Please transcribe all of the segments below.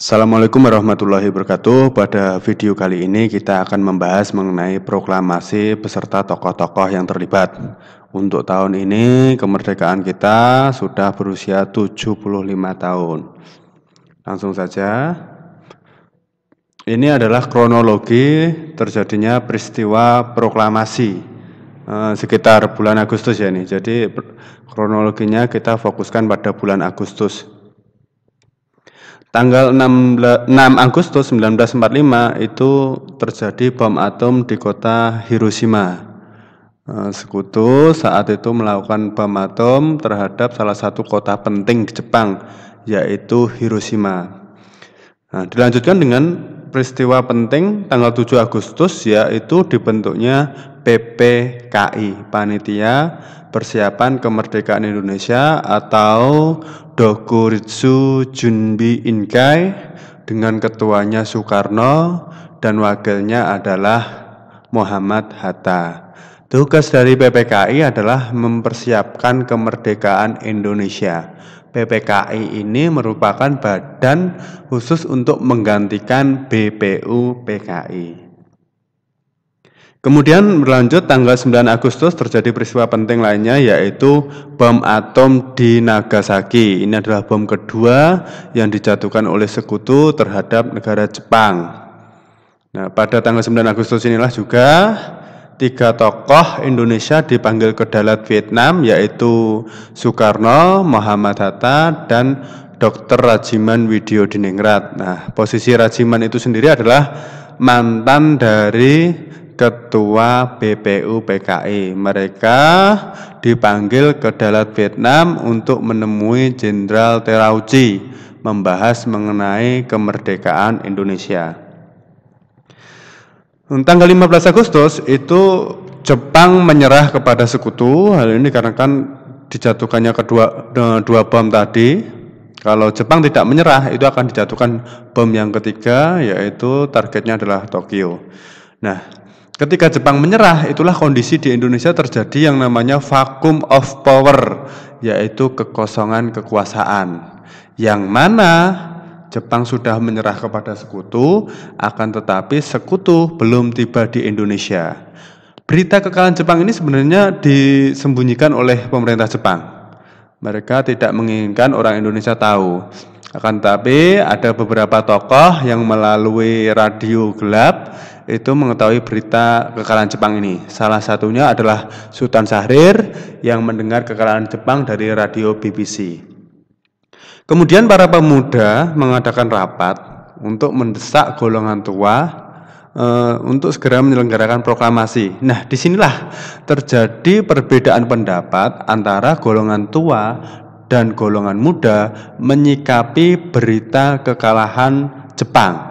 Assalamualaikum warahmatullahi wabarakatuh. Pada video kali ini kita akan membahas mengenai proklamasi beserta tokoh-tokoh yang terlibat. Untuk tahun ini kemerdekaan kita sudah berusia 75 tahun. Langsung saja. Ini adalah kronologi terjadinya peristiwa proklamasi sekitar bulan Agustus ya ini. Jadi kronologinya kita fokuskan pada bulan Agustus. Tanggal 6 Agustus 1945 itu terjadi bom atom di kota Hiroshima. Sekutu saat itu melakukan bom atom terhadap salah satu kota penting di Jepang, yaitu Hiroshima. Nah, dilanjutkan dengan peristiwa penting tanggal 7 Agustus, yaitu dibentuknya PPKI, Panitia Persiapan Kemerdekaan Indonesia atau Dokuritsu Junbi Inkai, dengan ketuanya Soekarno dan wakilnya adalah Muhammad Hatta. Tugas dari PPKI adalah mempersiapkan kemerdekaan Indonesia. PPKI ini merupakan badan khusus untuk menggantikan BPUPKI. Kemudian berlanjut tanggal 9 Agustus terjadi peristiwa penting lainnya, yaitu bom atom di Nagasaki. Ini adalah bom kedua yang dijatuhkan oleh sekutu terhadap negara Jepang. Nah, pada tanggal 9 Agustus inilah juga 3 tokoh Indonesia dipanggil ke Dalat Vietnam, yaitu Soekarno, Muhammad Hatta, dan Dr. Rajiman Widyodiningrat. Nah, posisi Rajiman itu sendiri adalah mantan dari Ketua BPUPKI. Mereka dipanggil ke Dalat Vietnam untuk menemui Jenderal Terauchi, membahas mengenai kemerdekaan Indonesia. Tanggal 15 Agustus itu Jepang menyerah kepada sekutu. Hal ini karena kan dijatuhkannya dua bom tadi. Kalau Jepang tidak menyerah, itu akan dijatuhkan bom yang ketiga, yaitu targetnya adalah Tokyo. Nah, ketika Jepang menyerah, itulah kondisi di Indonesia terjadi yang namanya vacuum of power, yaitu kekosongan kekuasaan. Yang mana Jepang sudah menyerah kepada sekutu, akan tetapi sekutu belum tiba di Indonesia. Berita kekalahan Jepang ini sebenarnya disembunyikan oleh pemerintah Jepang. Mereka tidak menginginkan orang Indonesia tahu. Akan tetapi ada beberapa tokoh yang melalui radio gelap itu mengetahui berita kekalahan Jepang ini. Salah satunya adalah Sultan Syahrir yang mendengar kekalahan Jepang dari radio BBC. Kemudian para pemuda mengadakan rapat untuk mendesak golongan tua untuk segera menyelenggarakan proklamasi. Nah, disinilah terjadi perbedaan pendapat antara golongan tua dan golongan muda menyikapi berita kekalahan Jepang.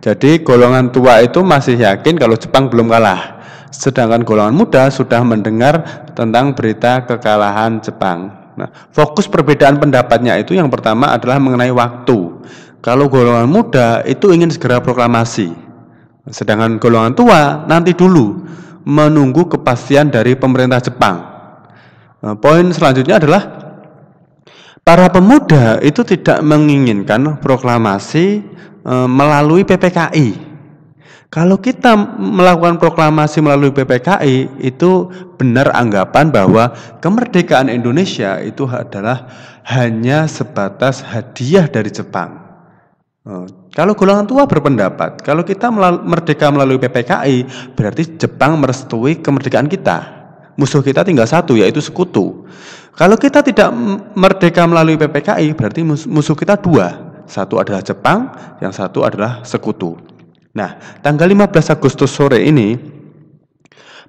Jadi golongan tua itu masih yakin kalau Jepang belum kalah, sedangkan golongan muda sudah mendengar tentang berita kekalahan Jepang. Nah, fokus perbedaan pendapatnya itu yang pertama adalah mengenai waktu. Kalau golongan muda itu ingin segera proklamasi, sedangkan golongan tua nanti dulu menunggu kepastian dari pemerintah Jepang. Nah, poin selanjutnya adalah para pemuda itu tidak menginginkan proklamasi melalui PPKI. Kalau kita melakukan proklamasi melalui PPKI, itu benar anggapan bahwa kemerdekaan Indonesia itu adalah hanya sebatas hadiah dari Jepang. Kalau golongan tua berpendapat, kalau kita merdeka melalui PPKI, berarti Jepang merestui kemerdekaan kita. Musuh kita tinggal satu, yaitu sekutu. Kalau kita tidak merdeka melalui PPKI, berarti musuh kita dua. Satu adalah Jepang, yang satu adalah sekutu. Nah, tanggal 15 Agustus sore ini,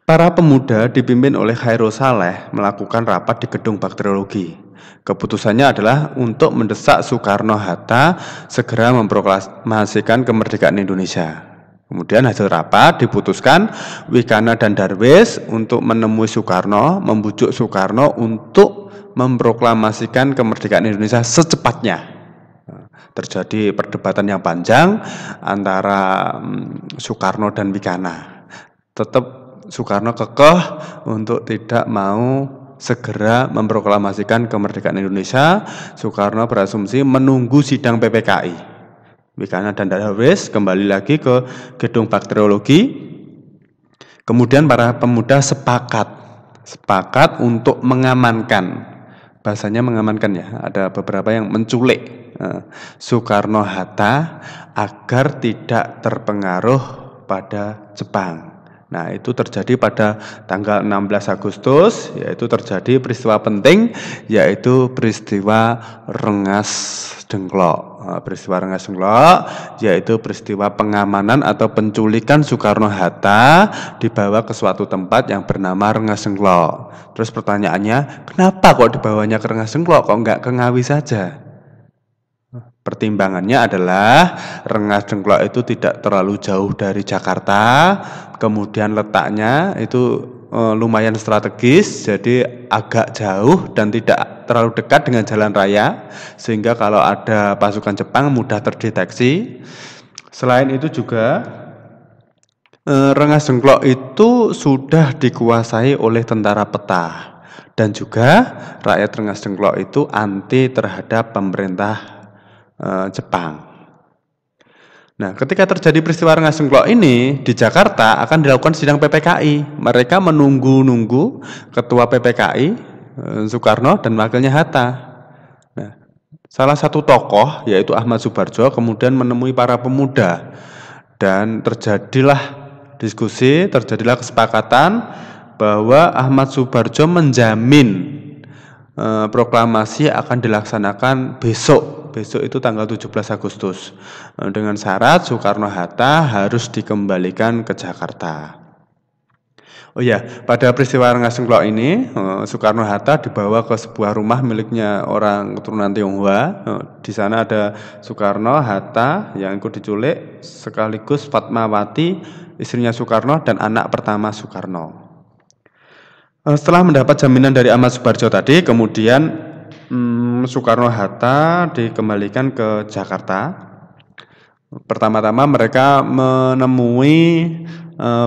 para pemuda dipimpin oleh Khairul Saleh melakukan rapat di gedung bakteriologi. Keputusannya adalah untuk mendesak Soekarno-Hatta segera memproklamasikan kemerdekaan Indonesia. Kemudian hasil rapat diputuskan Wikana dan Darwis untuk menemui Soekarno, membujuk Soekarno untuk memproklamasikan kemerdekaan Indonesia secepatnya. Terjadi perdebatan yang panjang antara Soekarno dan Wikana. Tetap Soekarno kekeh untuk tidak mau segera memproklamasikan kemerdekaan Indonesia. Soekarno berasumsi menunggu sidang PPKI. Wikana dan Darwis kembali lagi ke gedung bakteriologi. Kemudian para pemuda sepakat untuk mengamankan. Bahasanya mengamankan ya, ada beberapa yang menculik Soekarno-Hatta agar tidak terpengaruh pada Jepang. Nah, itu terjadi pada tanggal 16 Agustus, yaitu terjadi peristiwa penting, yaitu peristiwa Rengas Dengklok. Peristiwa Rengas Dengklok, yaitu peristiwa pengamanan atau penculikan Soekarno-Hatta dibawa ke suatu tempat yang bernama Rengas Dengklok. Terus pertanyaannya, kenapa kok dibawanya ke Rengas Dengklok, kok enggak ke Ngawi saja? Pertimbangannya adalah Rengas Dengklok itu tidak terlalu jauh dari Jakarta, kemudian letaknya itu lumayan strategis, jadi agak jauh dan tidak terlalu dekat dengan jalan raya, sehingga kalau ada pasukan Jepang mudah terdeteksi. Selain itu juga Rengas Dengklok itu sudah dikuasai oleh tentara peta, dan juga rakyat Rengas Dengklok itu anti terhadap pemerintah Jepang. Nah, ketika terjadi peristiwa Rengas Dengklok ini di Jakarta akan dilakukan sidang PPKI. Mereka menunggu ketua PPKI Soekarno dan wakilnya Hatta. Nah, salah satu tokoh yaitu Ahmad Soebardjo kemudian menemui para pemuda dan terjadilah diskusi, terjadilah kesepakatan bahwa Ahmad Soebardjo menjamin proklamasi akan dilaksanakan besok itu tanggal 17 Agustus dengan syarat Soekarno-Hatta harus dikembalikan ke Jakarta. Oh ya, pada peristiwa Rengas Dengklok ini Soekarno-Hatta dibawa ke sebuah rumah miliknya orang keturunan Tionghoa. Di sana ada Soekarno, Hatta yang ikut diculik, sekaligus Fatmawati istrinya Soekarno dan anak pertama Soekarno. Setelah mendapat jaminan dari Ahmad Soebardjo tadi, kemudian Soekarno-Hatta dikembalikan ke Jakarta. Pertama-tama mereka menemui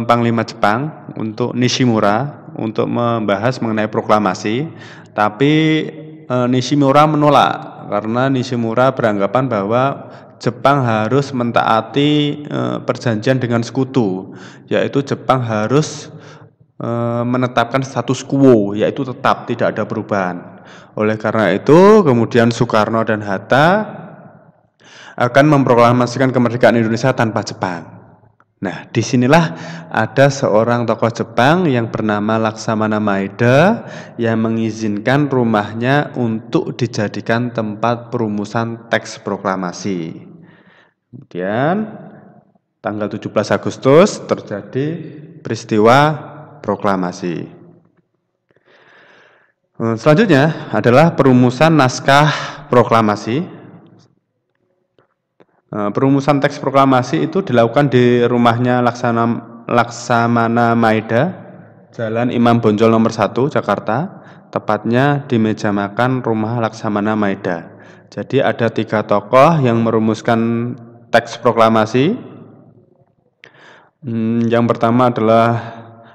Panglima Jepang untuk Nishimura untuk membahas mengenai proklamasi, tapi Nishimura menolak karena Nishimura beranggapan bahwa Jepang harus mentaati perjanjian dengan sekutu, yaitu Jepang harus menetapkan status quo, yaitu tetap tidak ada perubahan. Oleh karena itu, kemudian Soekarno dan Hatta akan memproklamasikan kemerdekaan Indonesia tanpa Jepang. Nah, disinilah ada seorang tokoh Jepang yang bernama Laksamana Maeda yang mengizinkan rumahnya untuk dijadikan tempat perumusan teks proklamasi. Kemudian, tanggal 17 Agustus terjadi peristiwa proklamasi. Selanjutnya adalah perumusan naskah proklamasi. Perumusan teks proklamasi itu dilakukan di rumahnya Laksamana Maeda, Jalan Imam Bonjol nomor 1, Jakarta, tepatnya di meja makan rumah Laksamana Maeda. Jadi ada 3 tokoh yang merumuskan teks proklamasi. Yang pertama adalah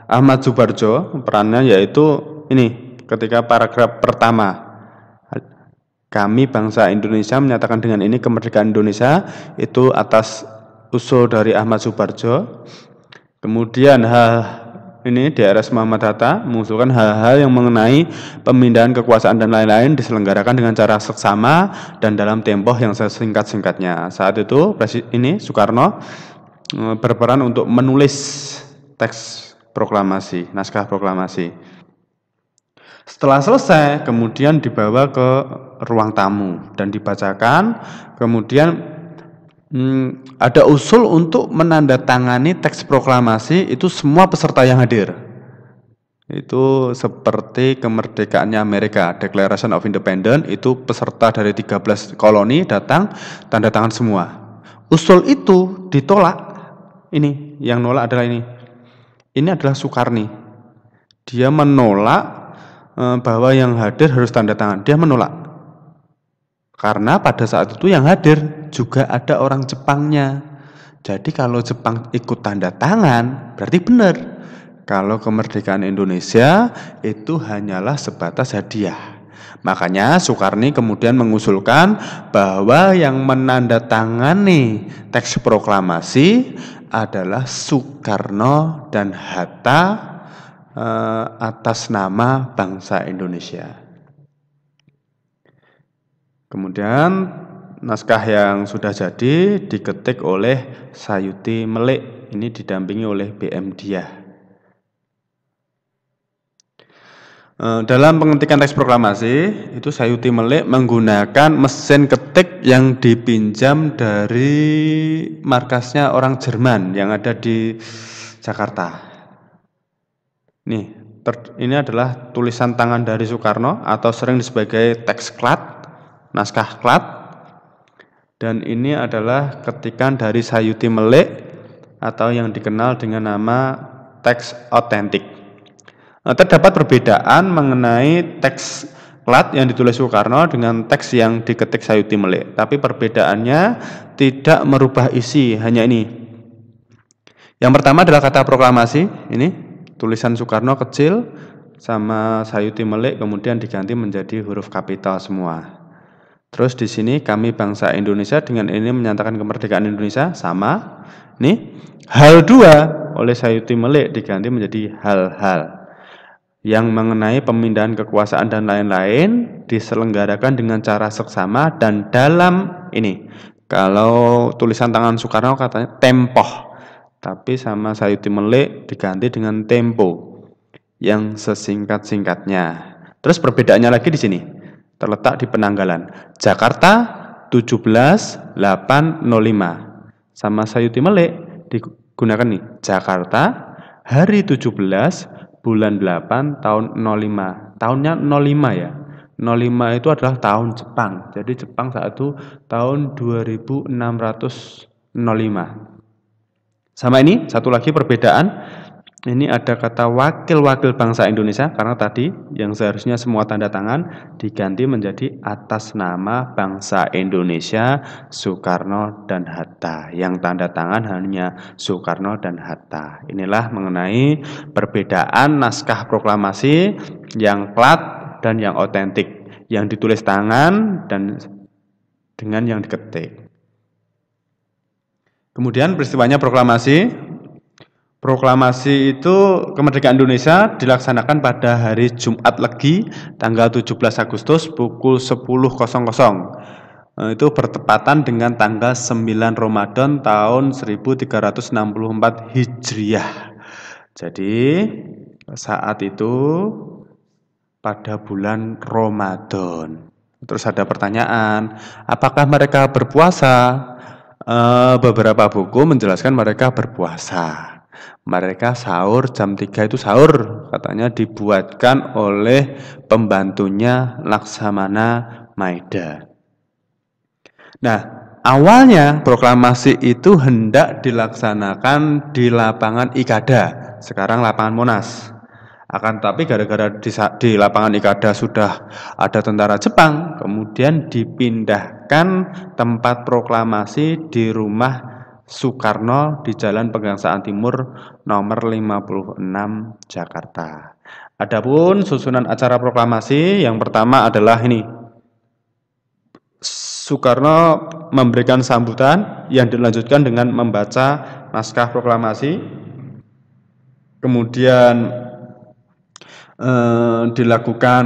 Ahmad Soebardjo, perannya yaitu ini, ketika paragraf pertama, kami bangsa Indonesia menyatakan dengan ini kemerdekaan Indonesia, itu atas usul dari Ahmad Soebardjo. Kemudian ini DRS Muhammad Hatta mengusulkan hal-hal yang mengenai pemindahan kekuasaan dan lain-lain diselenggarakan dengan cara seksama dan dalam tempo yang sesingkat-singkatnya. Saat itu ini Soekarno berperan untuk menulis teks proklamasi, naskah proklamasi. Setelah selesai, kemudian dibawa ke ruang tamu dan dibacakan. Kemudian ada usul untuk menandatangani teks proklamasi itu semua peserta yang hadir. Itu seperti kemerdekaannya Amerika, Declaration of Independence, itu peserta dari 13 koloni datang, tanda tangan semua. Usul itu ditolak. Ini, yang nolak adalah ini. Ini adalah Soekarni. Dia menolak bahwa yang hadir harus tanda tangan. Dia menolak. Karena pada saat itu yang hadir juga ada orang Jepangnya. Jadi kalau Jepang ikut tanda tangan, berarti benar. Kalau kemerdekaan Indonesia itu hanyalah sebatas hadiah. Makanya Soekarno kemudian mengusulkan bahwa yang menandatangani teks proklamasi adalah Soekarno dan Hatta atas nama bangsa Indonesia. Kemudian naskah yang sudah jadi diketik oleh Sayuti Melik, ini didampingi oleh BM Diah. Dalam pengetikan teks proklamasi itu Sayuti Melik menggunakan mesin ketik yang dipinjam dari markasnya orang Jerman yang ada di Jakarta. Ini adalah tulisan tangan dari Soekarno atau sering sebagai teks klat, naskah klat. Dan ini adalah ketikan dari Sayuti Melik atau yang dikenal dengan nama teks otentik. Terdapat perbedaan mengenai teks klat yang ditulis Soekarno dengan teks yang diketik Sayuti Melik. Tapi perbedaannya tidak merubah isi, hanya ini. Yang pertama adalah kata proklamasi, ini tulisan Soekarno kecil sama Sayuti Melik kemudian diganti menjadi huruf kapital semua. Terus di sini kami bangsa Indonesia dengan ini menyatakan kemerdekaan Indonesia sama. Nih, hal 2 oleh Sayuti Melik diganti menjadi hal-hal yang mengenai pemindahan kekuasaan dan lain-lain diselenggarakan dengan cara seksama dan dalam ini. Kalau tulisan tangan Soekarno katanya tempoh, tapi sama Sayuti Melik diganti dengan tempo yang sesingkat-singkatnya. Terus perbedaannya lagi di sini. Terletak di penanggalan. Jakarta 17/8/05. Sama Sayuti Melik digunakan nih. Jakarta hari 17 bulan 8 tahun 05. Tahunnya 05 ya. 05 itu adalah tahun Jepang. Jadi Jepang saat itu tahun 2605. Sama ini, satu lagi perbedaan. Ini ada kata wakil-wakil bangsa Indonesia karena tadi yang seharusnya semua tanda tangan diganti menjadi atas nama bangsa Indonesia Soekarno dan Hatta. Yang tanda tangan hanya Soekarno dan Hatta. Inilah mengenai perbedaan naskah proklamasi yang klat dan yang otentik, yang ditulis tangan dan dengan yang diketik. Kemudian peristiwanya proklamasi. Proklamasi itu kemerdekaan Indonesia dilaksanakan pada hari Jumat Legi tanggal 17 Agustus pukul 10.00. Itu bertepatan dengan tanggal 9 Ramadan tahun 1364 Hijriah. Jadi saat itu pada bulan Ramadan. Terus ada pertanyaan, apakah mereka berpuasa? Beberapa buku menjelaskan mereka berpuasa. Mereka sahur jam 3 itu sahur, katanya dibuatkan oleh pembantunya Laksamana Maeda. Nah, awalnya proklamasi itu hendak dilaksanakan di lapangan Ikada, sekarang lapangan Monas. Akan tetapi gara-gara di lapangan Ikada sudah ada tentara Jepang, kemudian dipindahkan tempat proklamasi di rumah Soekarno di Jalan Pegangsaan Timur nomor 56 Jakarta. Adapun susunan acara proklamasi yang pertama adalah ini. Soekarno memberikan sambutan yang dilanjutkan dengan membaca naskah proklamasi. Kemudian dilakukan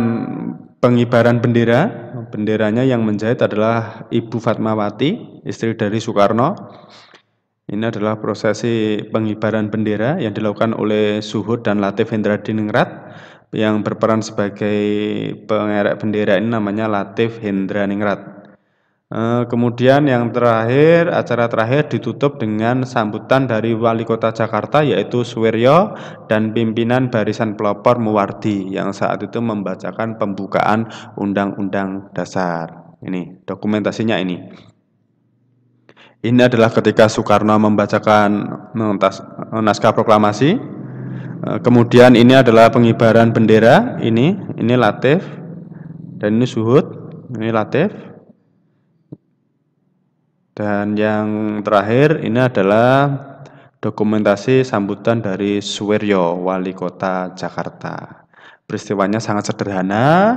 pengibaran bendera. Benderanya yang menjahit adalah Ibu Fatmawati, istri dari Soekarno. Ini adalah prosesi pengibaran bendera yang dilakukan oleh Suhud dan Latif Hendradiningrat. Yang berperan sebagai pengerek bendera ini namanya Latif Hendradiningrat. Kemudian yang terakhir, acara terakhir ditutup dengan sambutan dari Wali Kota Jakarta yaitu Suwiryo dan pimpinan Barisan Pelopor Muwardi yang saat itu membacakan pembukaan Undang-Undang Dasar. Ini dokumentasinya ini. Ini adalah ketika Soekarno membacakan naskah proklamasi. Kemudian ini adalah pengibaran bendera. Ini Latif dan ini Suhud. Ini Latif. Dan yang terakhir ini adalah dokumentasi sambutan dari Suwiryo, Wali Kota Jakarta. Peristiwanya sangat sederhana,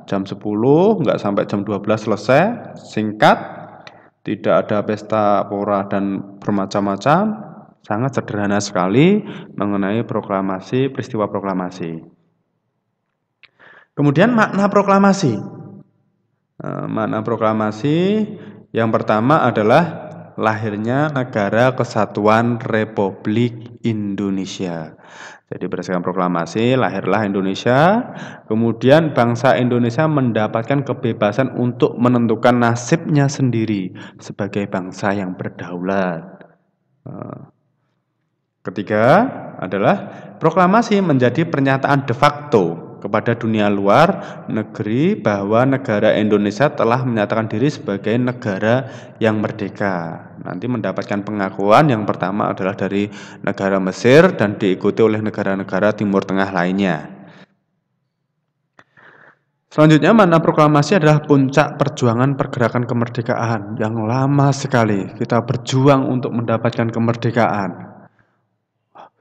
jam 10, nggak sampai jam 12 selesai, singkat, tidak ada pesta pora dan bermacam-macam, sangat sederhana sekali mengenai proklamasi, peristiwa proklamasi. Kemudian makna proklamasi. Makna proklamasi yang pertama adalah lahirnya Negara Kesatuan Republik Indonesia. Jadi berdasarkan proklamasi lahirlah Indonesia, kemudian bangsa Indonesia mendapatkan kebebasan untuk menentukan nasibnya sendiri sebagai bangsa yang berdaulat. Ketiga adalah proklamasi menjadi pernyataan de facto kepada dunia luar negeri bahwa negara Indonesia telah menyatakan diri sebagai negara yang merdeka. Nanti mendapatkan pengakuan yang pertama adalah dari negara Mesir dan diikuti oleh negara-negara Timur Tengah lainnya. Selanjutnya, makna proklamasi adalah puncak perjuangan pergerakan kemerdekaan yang lama sekali kita berjuang untuk mendapatkan kemerdekaan.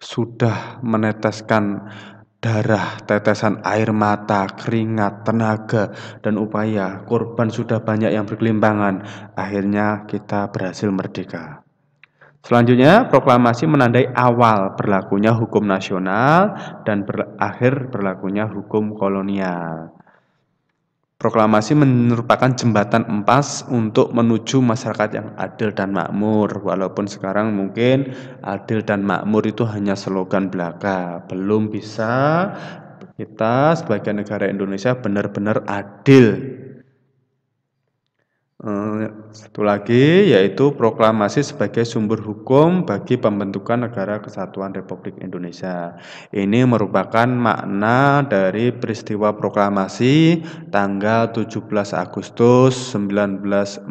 Sudah meneteskan darah, tetesan air mata, keringat, tenaga, dan upaya. Korban sudah banyak yang bergelimpangan. Akhirnya kita berhasil merdeka. Selanjutnya, proklamasi menandai awal berlakunya hukum nasional dan berakhir berlakunya hukum kolonial. Proklamasi merupakan jembatan empas untuk menuju masyarakat yang adil dan makmur. Walaupun sekarang mungkin adil dan makmur itu hanya slogan belaka. Belum bisa kita sebagai negara Indonesia benar-benar adil. Satu lagi yaitu proklamasi sebagai sumber hukum bagi pembentukan Negara Kesatuan Republik Indonesia. Ini merupakan makna dari peristiwa proklamasi tanggal 17 Agustus 1945.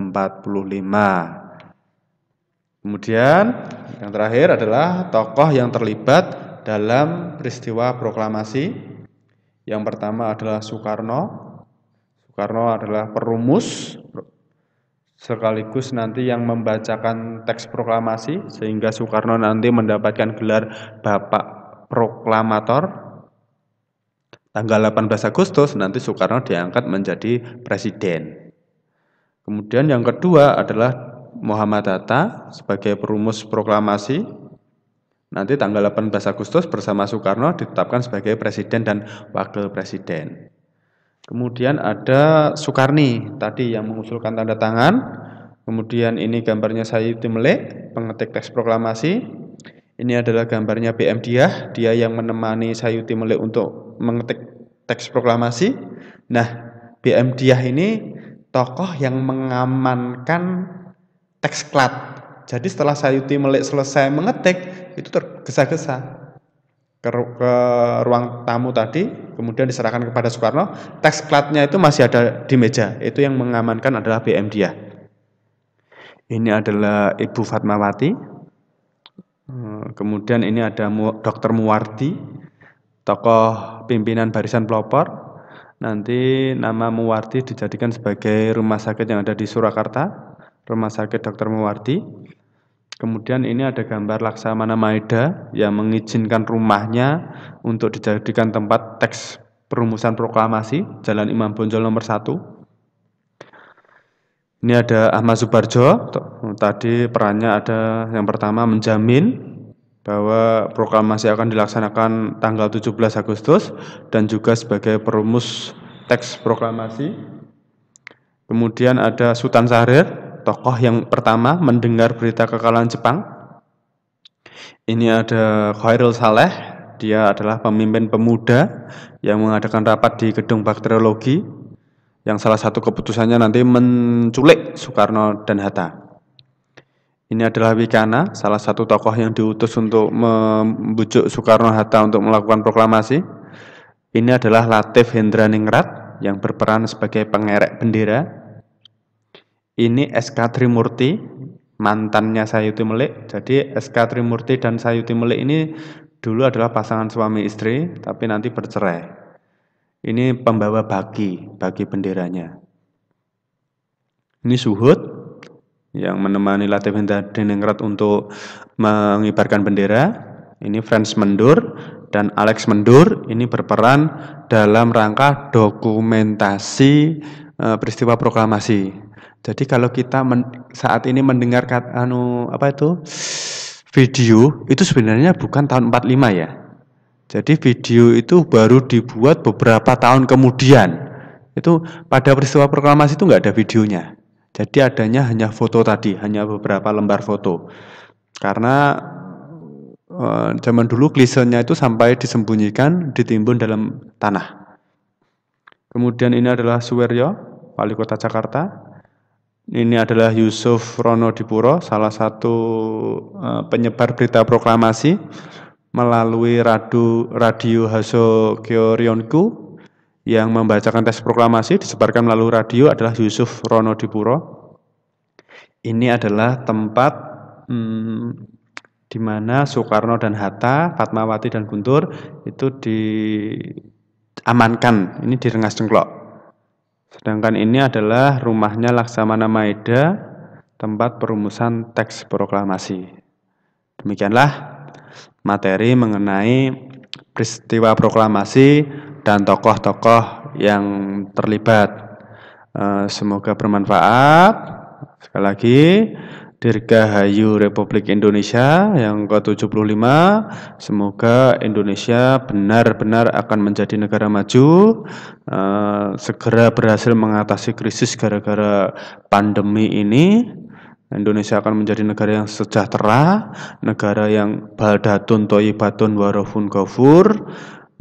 Kemudian yang terakhir adalah tokoh yang terlibat dalam peristiwa proklamasi. Yang pertama adalah Soekarno. Soekarno adalah perumus sekaligus nanti yang membacakan teks proklamasi sehingga Soekarno nanti mendapatkan gelar Bapak Proklamator. Tanggal 18 Agustus nanti Soekarno diangkat menjadi presiden. Kemudian yang kedua adalah Muhammad Hatta sebagai perumus proklamasi. Nanti tanggal 18 Agustus bersama Soekarno ditetapkan sebagai presiden dan wakil presiden. Kemudian ada Soekarni tadi yang mengusulkan tanda tangan. Kemudian ini gambarnya Sayuti Melik, pengetik teks proklamasi. Ini adalah gambarnya BM Diah, dia yang menemani Sayuti Melik untuk mengetik teks proklamasi. Nah, BM Diah ini tokoh yang mengamankan teks klat. Jadi setelah Sayuti Melik selesai mengetik, itu tergesa-gesa ke ruang tamu tadi, kemudian diserahkan kepada Soekarno. Teks klatnya itu masih ada di meja. Itu yang mengamankan adalah BM Diah. Ini adalah Ibu Fatmawati. Kemudian ini ada Dr. Muwardi, tokoh pimpinan Barisan Pelopor. Nanti nama Muwardi dijadikan sebagai rumah sakit yang ada di Surakarta, Rumah Sakit Dr. Muwardi. Kemudian ini ada gambar Laksamana Maeda yang mengizinkan rumahnya untuk dijadikan tempat teks perumusan proklamasi, Jalan Imam Bonjol nomor 1. Ini ada Ahmad Subarjo, tadi perannya ada yang pertama menjamin bahwa proklamasi akan dilaksanakan tanggal 17 Agustus dan juga sebagai perumus teks proklamasi. Kemudian ada Sultan Syahrir, tokoh yang pertama mendengar berita kekalahan Jepang. Ini ada Khairul Saleh, dia adalah pemimpin pemuda yang mengadakan rapat di gedung bakteriologi, yang salah satu keputusannya nanti menculik Soekarno dan Hatta. Ini adalah Wikana, salah satu tokoh yang diutus untuk membujuk Soekarno-Hatta untuk melakukan proklamasi. Ini adalah Latif Hendraningrat yang berperan sebagai pengerek bendera. Ini SK Trimurti, mantannya Sayuti Melik. Jadi SK Trimurti dan Sayuti Melik ini dulu adalah pasangan suami istri, tapi nanti bercerai. Ini pembawa bagi benderanya. Ini Suhud yang menemani Latif Hendraningrat untuk mengibarkan bendera. Ini Frans Mendur dan Alex Mendur ini berperan dalam rangka dokumentasi peristiwa proklamasi. Jadi kalau kita saat ini mendengar video itu sebenarnya bukan tahun 45 ya. Jadi video itu baru dibuat beberapa tahun kemudian. Itu pada peristiwa proklamasi itu nggak ada videonya. Jadi adanya hanya foto tadi, hanya beberapa lembar foto. Karena zaman dulu klisenya itu sampai disembunyikan, ditimbun dalam tanah. Kemudian ini adalah Suweryo, Wali Kota Jakarta. Ini adalah Yusuf Ronodipuro, salah satu penyebar berita proklamasi melalui radio Haso Gyeonggyu yang membacakan teks proklamasi disebarkan melalui radio adalah Yusuf Ronodipuro. Ini adalah tempat di mana Soekarno dan Hatta, Fatmawati dan Guntur itu diamankan. Ini di Rengas Dengklok. Sedangkan ini adalah rumahnya Laksamana Maeda, tempat perumusan teks proklamasi. Demikianlah materi mengenai peristiwa proklamasi dan tokoh-tokoh yang terlibat. Semoga bermanfaat. Sekali lagi, Dirgahayu Republik Indonesia yang ke-75. Semoga Indonesia benar-benar akan menjadi negara maju, segera berhasil mengatasi krisis gara-gara pandemi ini. Indonesia akan menjadi negara yang sejahtera, negara yang baldatun thayyibatun warafun ghafur,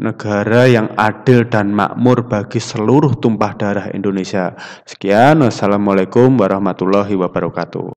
negara yang adil dan makmur bagi seluruh tumpah darah Indonesia. Sekian, wassalamualaikum warahmatullahi wabarakatuh.